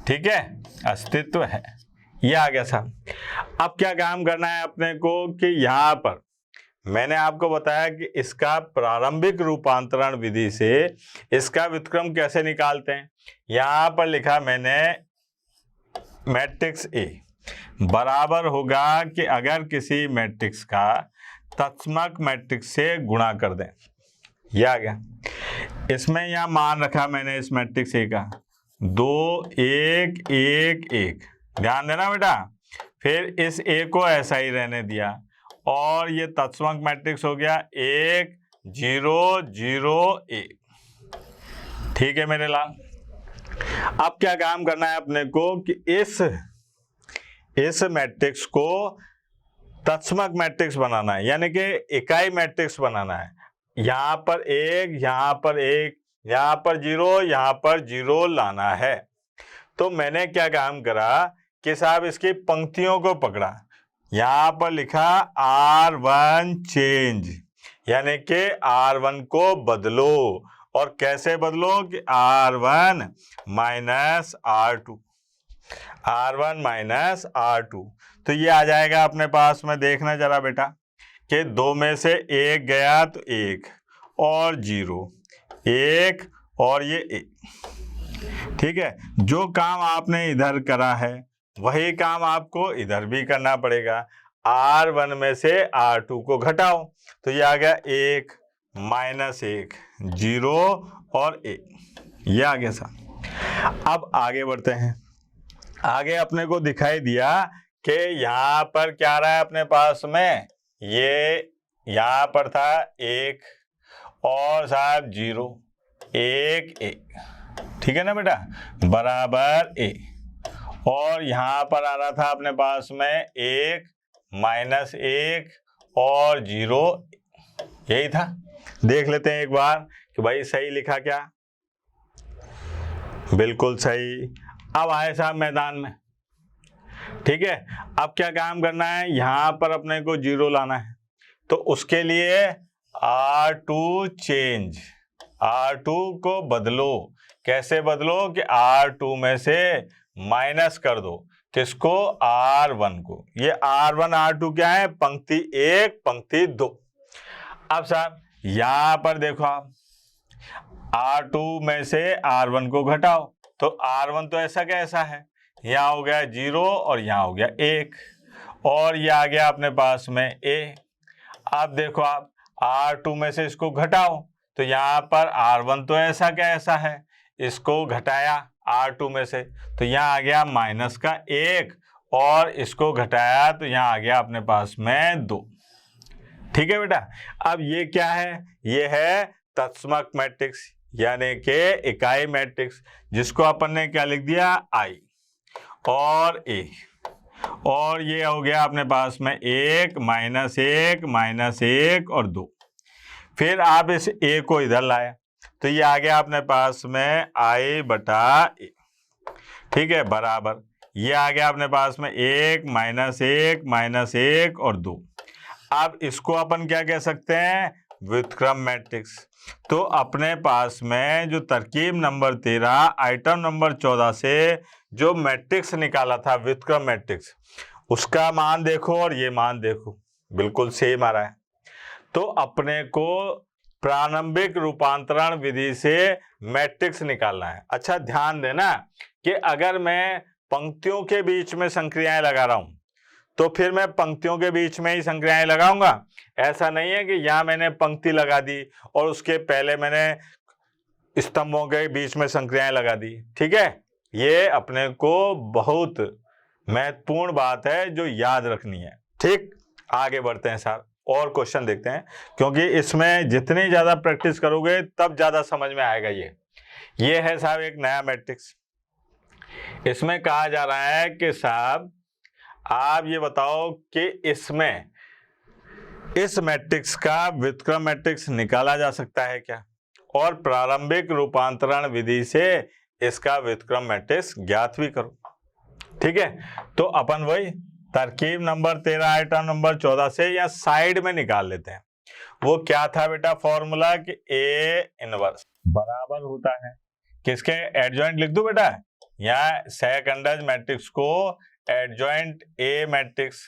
ठीक है, अस्तित्व है, ये आ गया साहब। अब क्या काम करना है अपने को कि यहां पर मैंने आपको बताया कि इसका प्रारंभिक रूपांतरण विधि से इसका व्युत्क्रम कैसे निकालते हैं। यहां पर लिखा मैंने मैट्रिक्स ए बराबर होगा कि अगर किसी मैट्रिक्स का तत्समक मैट्रिक्स से गुणा कर दें, यह आ गया। इसमें यहां मान रखा मैंने इस मैट्रिक्स ए का 2 1 1 1, ध्यान देना बेटा। फिर इस ए को ऐसा ही रहने दिया और ये तत्समक मैट्रिक्स हो गया 1 0 0 1। ठीक है मेरे लाल। अब क्या काम करना है अपने को कि इस मैट्रिक्स को तत्समक मैट्रिक्स बनाना है, यानी कि इकाई मैट्रिक्स बनाना है। यहां पर 1 यहां पर 1 यहां पर 0 यहां पर 0 लाना है। तो मैंने क्या काम करा कि साहब इसकी पंक्तियों को पकड़ा, यहां पर लिखा R1 चेंज, यानी कि R1 को बदलो। और कैसे बदलो कि R1 minus R2, R1 minus R2। तो ये आ जाएगा अपने पास में, देखना जरा बेटा कि 2 में से 1 गया तो 1 और 0 1 और ये 1। ठीक है, जो काम आपने इधर करा है वही काम आपको इधर भी करना पड़ेगा। R1 में से R2 को घटाओ तो ये आ गया 1 माइनस 1 0 और 1, ये आ गया साहब। अब आगे बढ़ते हैं। आगे अपने को दिखाई दिया कि यहाँ पर क्या रहा है अपने पास में, ये यहाँ पर था 1 और साहब 0 1 1। ठीक है ना बेटा, बराबर a। और यहाँ पर आ रहा था अपने पास में 1 माइनस 1 और 0, यही था। देख लेते हैं एक बार कि भाई सही लिखा क्या, बिल्कुल सही। अब आए साहब मैदान में। ठीक है, अब क्या काम करना है, यहां पर अपने को 0 लाना है। तो उसके लिए R2 चेंज, R2 को बदलो। कैसे बदलो कि R2 में से माइनस कर दो किसको, R1 को। ये R1 R2 क्या है, पंक्ति 1 पंक्ति 2। अब साहब यहां पर देखो आप R2 में से R1 को घटाओ तो R1 तो ऐसा का ऐसा है, यहाँ हो गया 0 और यहाँ हो गया 1 और ये आ गया अपने पास में A। अब देखो आप R2 में से इसको घटाओ तो यहाँ पर R1 तो ऐसा का ऐसा है, इसको घटाया R2 में से तो यहाँ आ गया माइनस का 1 और इसको घटाया तो यहाँ आ गया अपने पास में 2। ठीक है बेटा। अब ये क्या है, ये है तत्समक मैट्रिक्स यानी कि इकाई मैट्रिक्स, जिसको अपन ने क्या लिख दिया I और A। और ये हो गया अपने पास में 1 माइनस 1 माइनस 1 और 2। फिर आप इस A को इधर लाए तो ये आ गया अपने पास में I बटा A। ठीक है, बराबर ये आ गया अपने पास में 1 माइनस 1 माइनस 1 और 2। अब इसको अपन क्या कह सकते हैं, व्युत्क्रम मैट्रिक्स। तो अपने पास में जो तरकीब नंबर 13 आइटम नंबर 14 से जो मैट्रिक्स निकाला था व्युत्क्रम मैट्रिक्स, उसका मान देखो और ये मान देखो, बिल्कुल सेम आ रहा है। तो अपने को प्रारंभिक रूपांतरण विधि से मैट्रिक्स निकालना है। अच्छा ध्यान देना कि अगर मैं पंक्तियों के बीच में संक्रियाएं लगा रहा हूं तो फिर मैं पंक्तियों के बीच में ही संक्रियाएं लगाऊंगा। ऐसा नहीं है कि यहां मैंने पंक्ति लगा दी और उसके पहले मैंने स्तंभों के बीच में संक्रियाएं लगा दी। ठीक है, ये अपने को बहुत महत्वपूर्ण बात है जो याद रखनी है। ठीक, आगे बढ़ते हैं साहब और क्वेश्चन देखते हैं, क्योंकि इसमें जितनी ज्यादा प्रैक्टिस करोगे तब ज्यादा समझ में आएगा। ये है साहब एक नया मैट्रिक्स। इसमें कहा जा रहा है कि साहब आप ये बताओ कि इसमें इस मैट्रिक्स का व्युत्क्रम मैट्रिक्स निकाला जा सकता है क्या, और प्रारंभिक रूपांतरण विधि से इसका व्युत्क्रम मैट्रिक्स ज्ञात भी करो। ठीक है, तो अपन वही तरकीब नंबर 13 आइटम नंबर 14 से या साइड में निकाल लेते हैं। वो क्या था बेटा फॉर्मूला कि ए इनवर्स बराबर होता है किसके, एडजॉइंट लिख दूं बेटा, यहाँ सेकंडज मैट्रिक्स को एडजॉइंट ए मैट्रिक्स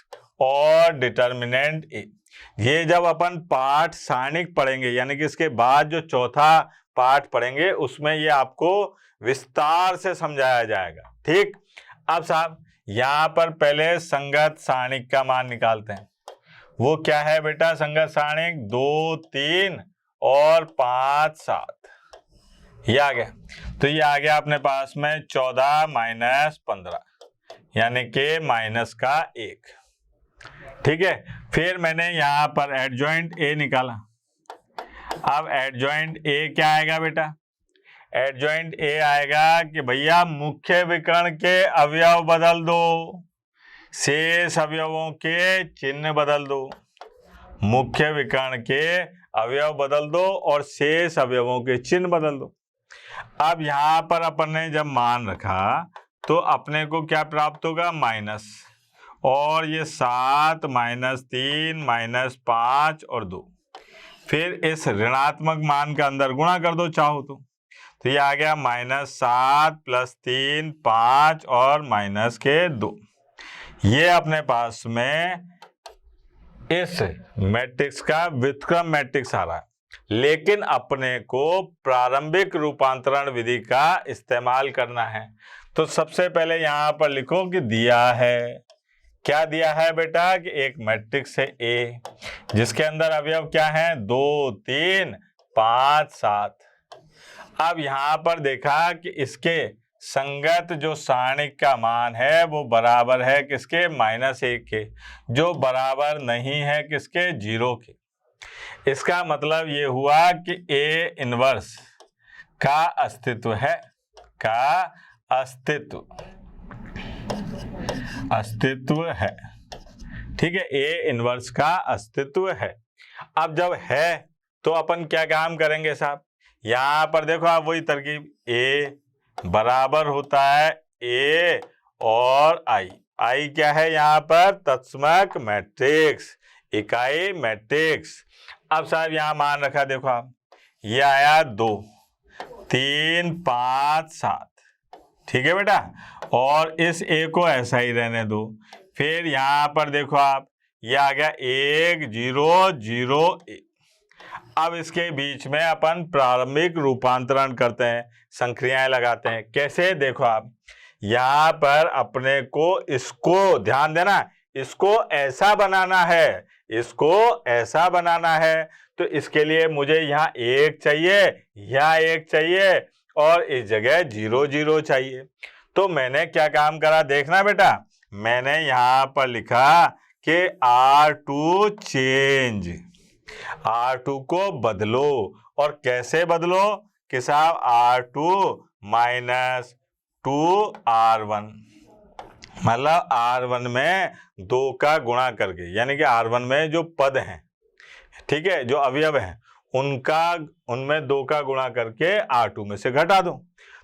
और डिटर्मिनेंट ए। ये जब अपन पाठ सारणिक पढ़ेंगे यानी कि इसके बाद जो चौथा पाठ पढ़ेंगे उसमें ये आपको विस्तार से समझाया जाएगा। ठीक, अब साहब यहां पर पहले संगत सारणिक का मान निकालते हैं। वो क्या है बेटा संगत सारणिक 2, 3 और 5, 7, ये आ गया। तो ये आ गया अपने पास में 14 माइनस 15 यानी कि माइनस का 1। ठीक है, फिर मैंने यहां पर एडजॉइंट ए निकाला। अब एडजॉइंट ए क्या आएगा बेटा, एडजॉइंट ए आएगा कि भैया मुख्य विकर्ण के अवयव बदल दो, शेष अवयवों के चिन्ह बदल दो। मुख्य विकर्ण के अवयव बदल दो और शेष अवयवों के चिन्ह बदल दो। अब यहां पर अपन ने जब मान रखा तो अपने को क्या प्राप्त होगा, माइनस, और ये 7 माइनस 3 माइनस 5 और 2। फिर इस ऋणात्मक मान का अंदर गुणा कर दो चाहो तो ये आ गया -7 + 3 5 और माइनस के 2। ये अपने पास में इस मैट्रिक्स का व्युत्क्रम मैट्रिक्स आ रहा है। लेकिन अपने को प्रारंभिक रूपांतरण विधि का इस्तेमाल करना है। तो सबसे पहले यहां पर लिखो कि दिया है, क्या दिया है बेटा कि एक मैट्रिक्स है ए जिसके अंदर अवयव क्या है 2, 3, 5, 7। अब यहां पर देखा कि इसके संगत जो सारणिक का मान है वो बराबर है किसके, -1 के, जो बराबर नहीं है किसके, 0 के। इसका मतलब ये हुआ कि ए इनवर्स का अस्तित्व है, का अस्तित्व है। ठीक है, ए इनवर्स का अस्तित्व है। अब जब है तो अपन क्या काम करेंगे साहब, यहां पर देखो आप वही तरकीब, ए बराबर होता है ए और आई क्या है यहाँ पर, तत्समक मैट्रिक्स, इकाई मैट्रिक्स। अब साहब यहां मान रखा देखो आप, ये आया 2, 3, 5, 7। ठीक है बेटा, और इस ए को ऐसा ही रहने दो। फिर यहां पर देखो आप, ये आ गया 1, 0, 0, 1। अब इसके बीच में अपन प्रारंभिक रूपांतरण करते हैं, संक्रियाएं लगाते हैं। कैसे, देखो आप यहां पर अपने को इसको ध्यान देना, इसको ऐसा बनाना है, इसको ऐसा बनाना है। तो इसके लिए मुझे यहाँ 1 चाहिए, यहाँ 1 चाहिए और इस जगह 0, 0 चाहिए। तो मैंने क्या काम करा देखना बेटा, मैंने यहाँ पर लिखा कि R2 चेंज, R2 को बदलो। और कैसे बदलो कि साहब R2 - 2R1, मतलब R1 में 2 का गुणा करके, यानी कि R1 में जो पद हैं, ठीक है, जो अवयव हैं उनमें 2 का गुणा करके R2 में से घटा दो।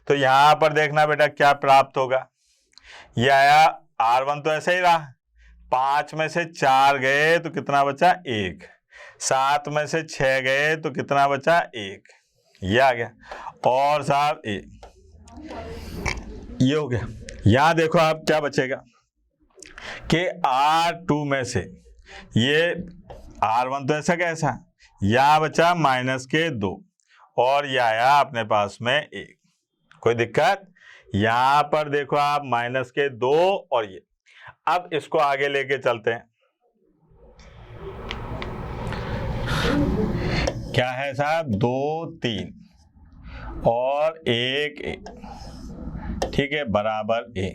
तो यहां पर देखना बेटा क्या प्राप्त होगा, ये आया R1 तो ऐसे ही रहा, 5 में से 4 गए तो कितना बचा, 1। 7 में से 6 गए तो कितना बचा? 1, ये आ गया। और साहब ये हो गया। यहां देखो आप क्या बचेगा कि R2 में से ये R1 तो ऐसा कैसा, यहां बचा -2 और ये आया अपने पास में 1। कोई दिक्कत? यहां पर देखो आप -2 और ये। अब इसको आगे लेके चलते हैं। क्या है साहब? 2 3 और 1 1, ठीक है, बराबर A।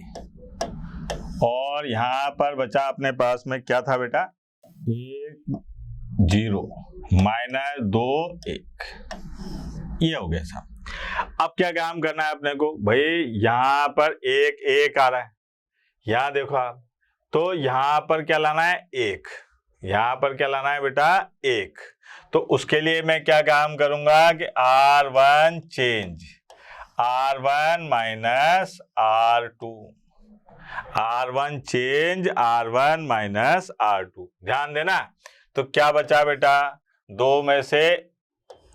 और यहां पर बचा अपने पास में क्या था बेटा? 1 0 -2 1, ये हो गया साहब। अब क्या काम करना है अपने को भाई? यहां पर 1 1 आ रहा है, यहां देखो आप, तो यहां पर क्या लाना है? 1। यहां पर क्या लाना है बेटा? 1। तो उसके लिए मैं क्या काम करूंगा कि R1 change R1 minus R2, R1 change R1 minus R2। ध्यान देना। तो क्या बचा बेटा? 2 में से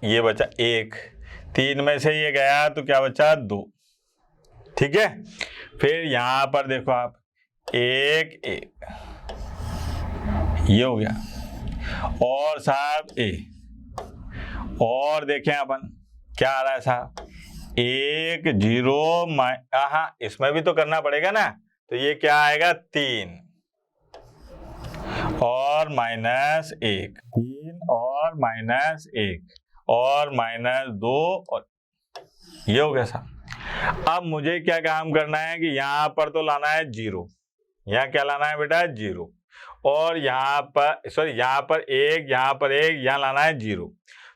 ये बचा 1, 3 में से ये गया तो क्या बचा? 2, ठीक है। फिर यहां पर देखो आप 1 1, ये हो गया। और साहब A, और देखें अपन क्या आ रहा है साहब? 1 0 हाँ, इसमें भी तो करना पड़ेगा ना। तो ये क्या आएगा? 3 और -1, 3 और -1 और -2 और ये हो गया साहब। अब मुझे क्या काम करना है कि यहाँ पर तो लाना है 0, यहाँ क्या लाना है बेटा? 0। और यहाँ पर सॉरी, यहाँ पर 1, यहाँ पर 1, यहाँ लाना है 0।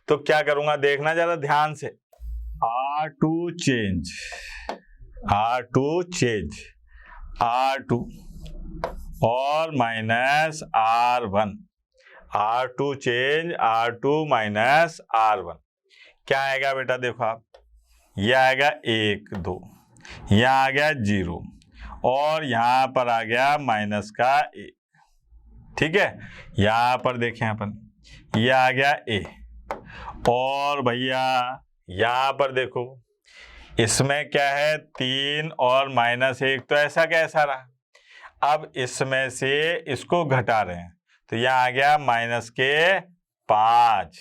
तो क्या करूंगा देखना जरा ध्यान से। R2 change R2 change R2 और -R1, R2 change R2 minus R1, क्या आएगा बेटा? देखो आप, ये आएगा 1 2, यहाँ आ गया 0 और यहाँ पर आ गया -1, ठीक है। यहाँ पर देखें अपन, ये आ गया A। और भैया यहाँ पर देखो, इसमें क्या है? 3 और -1, तो ऐसा कैसा रहा? अब इसमें से इसको घटा रहे हैं तो यहाँ आ गया -5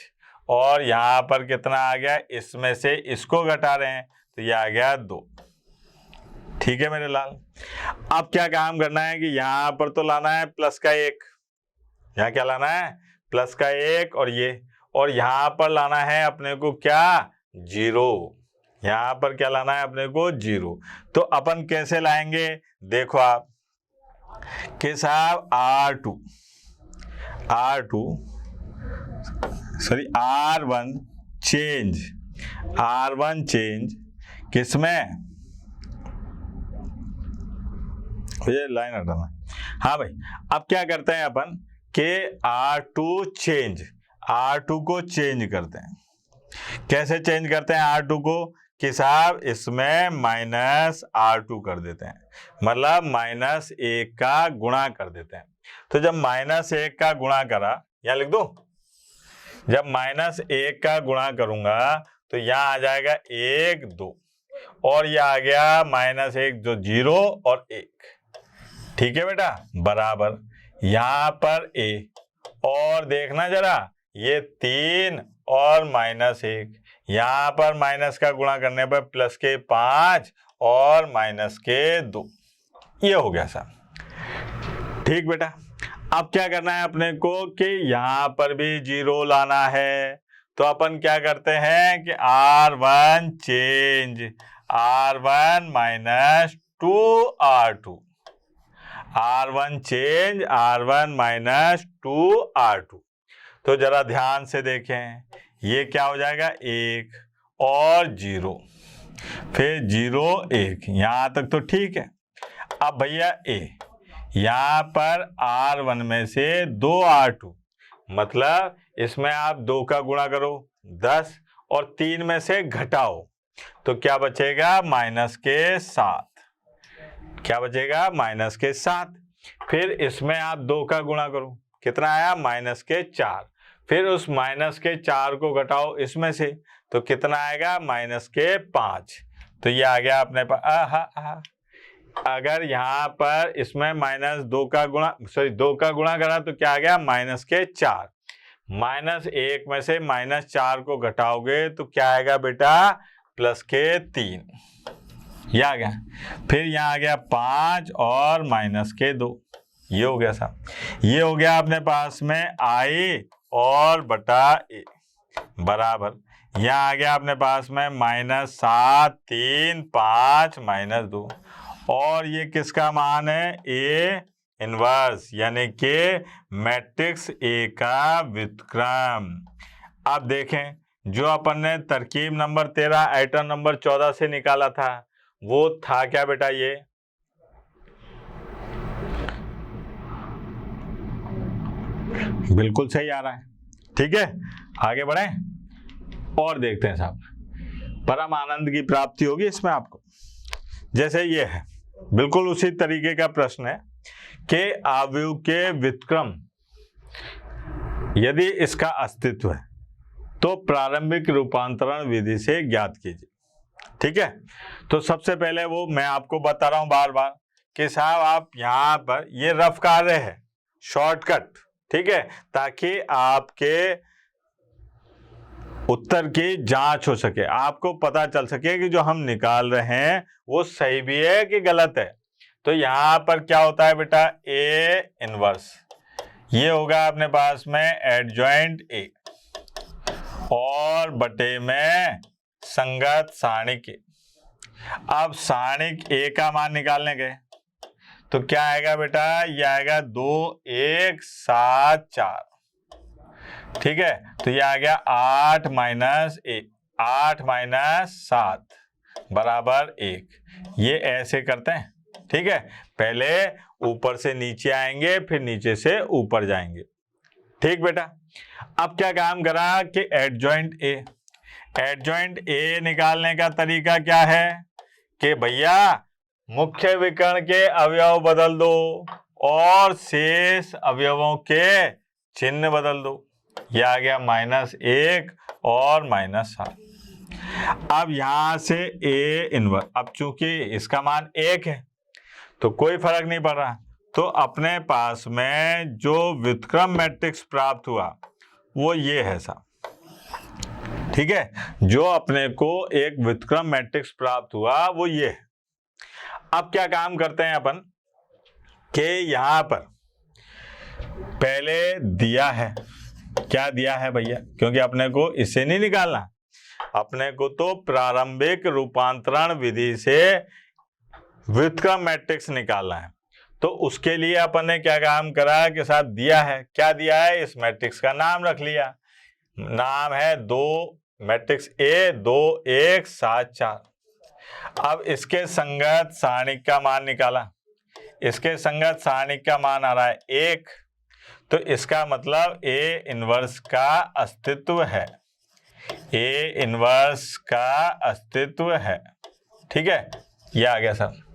और यहाँ पर कितना आ गया? इसमें से इसको घटा रहे हैं तो ये आ गया 2, ठीक है मेरे लाल। अब क्या काम करना है कि यहाँ पर तो लाना है +1, यहाँ क्या लाना है? +1 और ये, और यहाँ पर लाना है अपने को क्या? 0। यहाँ पर क्या लाना है अपने को? 0। तो अपन कैसे लाएंगे देखो आप कि साहब R1 चेंज किसमें? ये लाइन हटाना। हाँ भाई, अब क्या करते हैं अपन कि R2 को चेंज करते हैं। कैसे चेंज करते हैं R2 को? कि साहब इसमें -R2 कर देते हैं, मतलब -1 का गुणा कर देते हैं। तो जब -1 का गुणा करा, यहाँ लिख दो, जब -1 का गुणा करूंगा तो यहाँ आ जाएगा 1 2 और यह आ गया -1 जो 0 और 1, ठीक है बेटा, बराबर यहाँ पर A। और देखना जरा, ये 3 और -1, यहाँ पर माइनस का गुणा करने पर +5 और -2, ये हो गया साहब, ठीक बेटा। अब क्या करना है अपने को कि यहाँ पर भी 0 लाना है। तो अपन क्या करते हैं कि R1 change R1 minus 2R2, R1 change R1 minus 2R2। तो जरा ध्यान से देखें, ये क्या हो जाएगा? 1 और 0, फिर 0 1, यहाँ तक तो ठीक है। अब भैया A, यहाँ पर R1 में से 2R2, मतलब इसमें आप 2 का गुणा करो 10 और 3 में से घटाओ तो क्या बचेगा? -7। क्या बचेगा? -7। फिर इसमें आप 2 का गुणा करो, कितना आया? -4। फिर उस माइनस के 4 को घटाओ इसमें से, तो कितना आएगा, माइनस के 5। तो ये आ गया अपने पास। अगर यहाँ पर इसमें माइनस 2 का गुणा करा तो क्या आ गया, माइनस के 4। माइनस 1 में से माइनस 4 को घटाओगे तो क्या आएगा बेटा, प्लस के 3। ये आ गया। फिर यहाँ आ गया 5 और माइनस के 2। ये हो गया साहब। ये हो गया अपने पास में i और बटा a बराबर, यहाँ आ गया अपने पास में -7 3 5 -2। और ये किसका मान है, a इनवर्स, यानी कि मैट्रिक्स A का व्युत्क्रम। अब देखें, जो अपन ने तरकीब नंबर 13 आइटम नंबर 14 से निकाला था वो था क्या बेटा, ये बिल्कुल सही आ रहा है। ठीक है, आगे बढ़े और देखते हैं साहब, परम आनंद की प्राप्ति होगी इसमें आपको। जैसे ये है, बिल्कुल उसी तरीके का प्रश्न है कि अवयव के व्युत्क्रम यदि इसका अस्तित्व है तो प्रारंभिक रूपांतरण विधि से ज्ञात कीजिए। ठीक है, तो सबसे पहले वो मैं आपको बता रहा हूं बार बार कि साहब आप यहाँ पर ये रफ कार्य है, शॉर्टकट, ठीक है, ताकि आपके उत्तर की जांच हो सके, आपको पता चल सके कि जो हम निकाल रहे हैं वो सही भी है कि गलत है। तो यहाँ पर क्या होता है बेटा, ए इनवर्स, ये होगा अपने पास में एडजॉइंट ए और बटे में संगत सारणिक ए। अब सारणिक ए का मान निकालने गए तो क्या आएगा बेटा, ये आएगा 2 1 7 4। ठीक है, तो ये आ गया 8 - 7 बराबर 1। ये ऐसे करते हैं। ठीक है, पहले ऊपर से नीचे आएंगे फिर नीचे से ऊपर जाएंगे। ठीक बेटा, अब क्या काम करा कि एडजॉइंट ए निकालने का तरीका क्या है कि भैया मुख्य विकर्ण के अवयव बदल दो और शेष अवयवों के चिन्ह बदल दो। यह आ गया -1 और -7। अब यहां से ए इनवर्स, अब चूंकि इसका मान 1 है तो कोई फर्क नहीं पड़ रहा, तो अपने पास में जो व्युत्क्रम मैट्रिक्स प्राप्त हुआ वो ये है साहब। ठीक है, जो अपने को एक व्युत्क्रम मैट्रिक्स प्राप्त हुआ वो ये है। अब क्या काम करते हैं अपन कि यहां पर पहले दिया है, क्या दिया है भैया, क्योंकि अपने को इससे नहीं निकालना, अपने को तो प्रारंभिक रूपांतरण विधि से व्युत्क्रम मैट्रिक्स निकालना है। तो उसके लिए अपन ने क्या काम करा कि साहब दिया है, क्या दिया है, इस मैट्रिक्स का नाम रख लिया, नाम है 2 मैट्रिक्स ए 2 1 7 4। अब इसके संगत सारणिक का मान निकाला, इसके संगत सारणिक का मान आ रहा है 1, तो इसका मतलब ए इनवर्स का अस्तित्व है, ए इनवर्स का अस्तित्व है। ठीक है, ये आ गया साहब।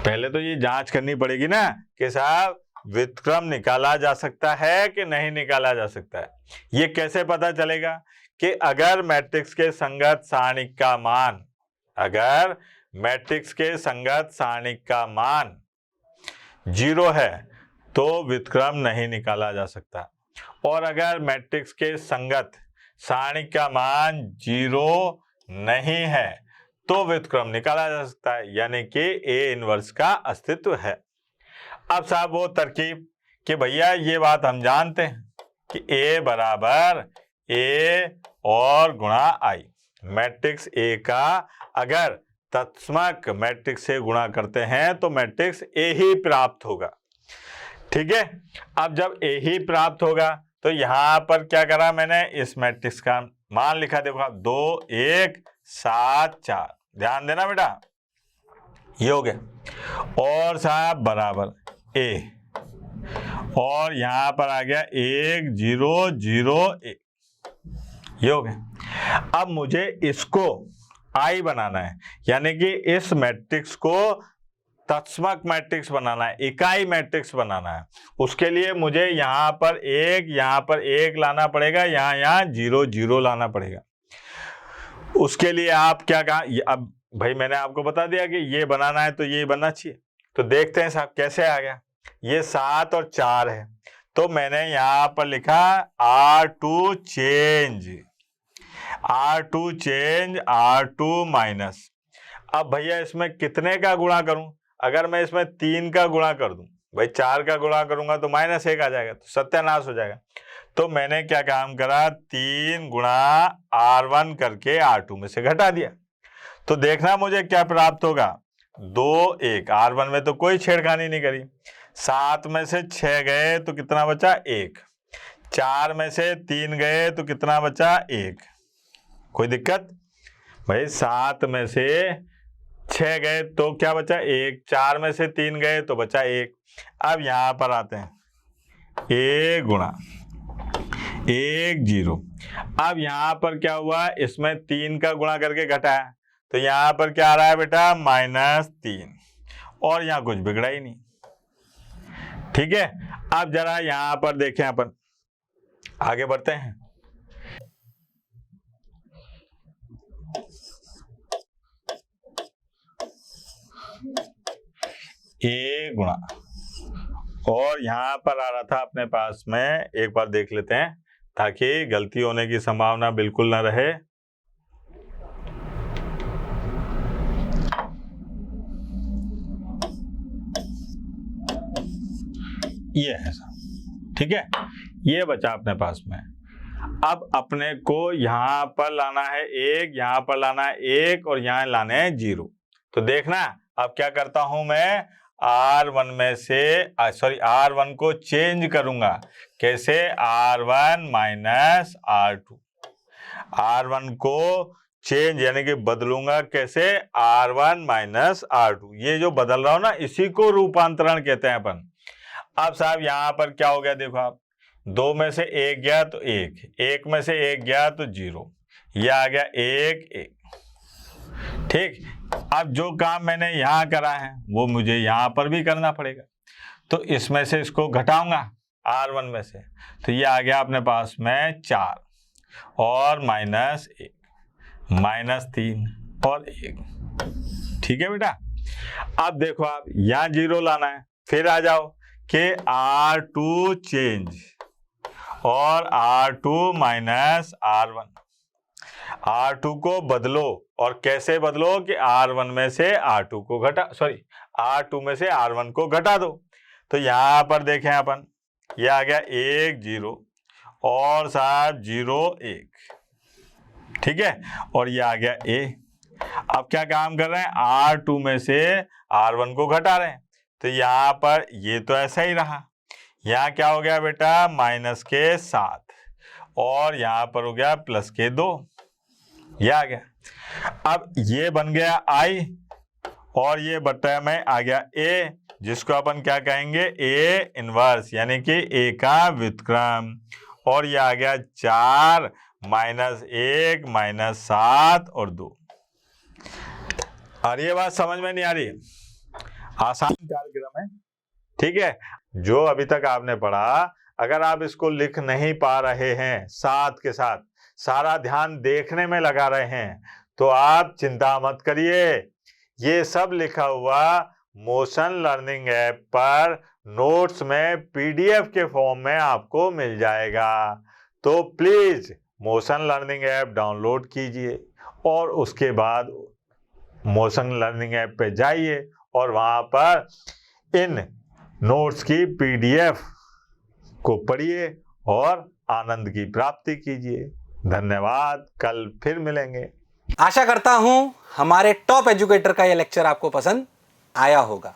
पहले तो ये जांच करनी पड़ेगी ना कि साहब व्युत्क्रम निकाला जा सकता है कि नहीं निकाला जा सकता है। ये कैसे पता चलेगा कि अगर मैट्रिक्स के संगत सारणिक का मान, अगर मैट्रिक्स के संगत सारणिक का मान 0 है तो व्युत्क्रम नहीं निकाला जा सकता, और अगर मैट्रिक्स के संगत सारणिक का मान 0 नहीं है तो व्युत्क्रम निकाला जा सकता है, यानी कि ए इनवर्स का अस्तित्व है। अब साहब वो तरकीब कि भैया ये बात हम जानते हैं कि ए बराबर ए और गुणा आई, मैट्रिक्स ए का अगर तत्समक मैट्रिक्स से गुणा करते हैं तो मैट्रिक्स ए ही प्राप्त होगा। ठीक है, अब जब ए ही प्राप्त होगा तो यहां पर क्या करा मैंने, इस मैट्रिक्स का मान लिखा, देखो 2 1 7 4, ध्यान देना बेटा, ये हो गया, और साहब बराबर ए, और यहां पर आ गया 1 0 0 1, ये हो गया। अब मुझे इसको आई बनाना है, यानी कि इस मैट्रिक्स को तत्समक मैट्रिक्स बनाना है, इकाई मैट्रिक्स बनाना है। उसके लिए मुझे यहाँ पर एक लाना पड़ेगा, यहाँ 0 0 लाना पड़ेगा। उसके लिए आप क्या कहा, अब भाई मैंने आपको बता दिया कि ये बनाना है तो ये बनना चाहिए। तो देखते हैं साहब कैसे आ गया। ये 7 और 4 है, तो मैंने यहाँ पर लिखा R2 चेंज, R2 माइनस। अब भैया इसमें कितने का गुणा करूं? अगर मैं इसमें 3 का गुणा कर दूं, भाई 4 का गुणा करूंगा तो -1 आ जाएगा, तो सत्यानाश हो जाएगा। तो मैंने क्या काम करा, 3 गुणा R1 करके R2 में से घटा दिया। तो देखना मुझे क्या प्राप्त होगा, 2 1। R1 में तो कोई छेड़खानी नहीं करी। 7 में से 6 गए तो कितना बचा, 1। 4 में से 3 गए तो कितना बचा, 1। कोई दिक्कत भाई? 7 में से 6 गए तो क्या बचा, 1। 4 में से 3 गए तो बचा 1। अब यहां पर आते हैं, A गुणा 1 0। अब यहां पर क्या हुआ, इसमें 3 का गुणा करके घटाया, तो यहां पर क्या आ रहा है बेटा, -3। और यहां कुछ बिगड़ा ही नहीं। ठीक है, अब जरा यहां पर देखें, अपन आगे बढ़ते हैं। A गुणा, और यहां पर आ रहा था अपने पास में, एक बार देख लेते हैं ताकि गलती होने की संभावना बिल्कुल ना रहे। ये है साहब, ठीक है, ये बचा अपने पास में। अब अपने को यहां पर लाना है 1, यहां पर लाना है 1, और यहां लाने हैं 0। तो देखना अब क्या करता हूं मैं, R1 में से R1 को चेंज करूंगा। कैसे, R1 माइनस R2। R1 को चेंज यानी कि बदलूंगा कैसे, R1 माइनस R2। ये जो बदल रहा हूं ना, इसी को रूपांतरण कहते हैं अपन। अब साहब यहां पर क्या हो गया, देखो आप, 2 में से 1 गया तो 1, 1 में से 1 गया तो 0, यह आ गया 1 1। ठीक, अब जो काम मैंने यहां करा है वो मुझे यहां पर भी करना पड़ेगा। तो इसमें से इसको घटाऊंगा R1 में से, तो ये आ गया अपने पास में 4 और -1, -3 और 1। ठीक है बेटा, अब देखो आप यहां 0 लाना है, फिर आ जाओ कि R2 चेंज और R2 माइनस R1। R2 को बदलो, और कैसे बदलो कि R1 में से R2 को R2 में से R1 को घटा दो। तो यहां पर देखें अपन, ये आ गया 1 0 और साहब 0 1। ठीक है, और ये आ गया A। अब क्या काम कर रहे हैं, R2 में से R1 को घटा रहे हैं। तो यहां पर ये तो ऐसा ही रहा, यहां क्या हो गया बेटा, -7, और यहां पर हो गया +2, ये आ गया। अब ये बन गया I, और ये बटा में आ गया A, जिसको अपन क्या कहेंगे, A इनवर्स, यानी कि A का व्युत्क्रम। और ये आ गया 4 -1 -7 और 2। और ये बात समझ में नहीं आ रही? आसान कार्यक्रम है, ठीक है। जो अभी तक आपने पढ़ा, अगर आप इसको लिख नहीं पा रहे हैं, साथ के साथ सारा ध्यान देखने में लगा रहे हैं, तो आप चिंता मत करिए। ये सब लिखा हुआ मोशन लर्निंग ऐप पर नोट्स में PDF के फॉर्म में आपको मिल जाएगा। तो please motion learning app download कीजिए, और उसके बाद मोशन लर्निंग ऐप पे जाइए और वहां पर इन नोट्स की PDF को पढ़िए और आनंद की प्राप्ति कीजिए। धन्यवाद, कल फिर मिलेंगे। आशा करता हूं हमारे टॉप एजुकेटर का यह लेक्चर आपको पसंद आया होगा।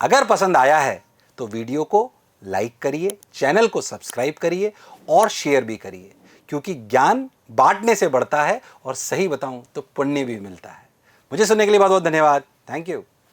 अगर पसंद आया है तो वीडियो को लाइक करिए, चैनल को सब्सक्राइब करिए और शेयर भी करिए, क्योंकि ज्ञान बांटने से बढ़ता है और सही बताऊं तो पुण्य भी मिलता है। मुझे सुनने के लिए बहुत बहुत धन्यवाद। Thank you.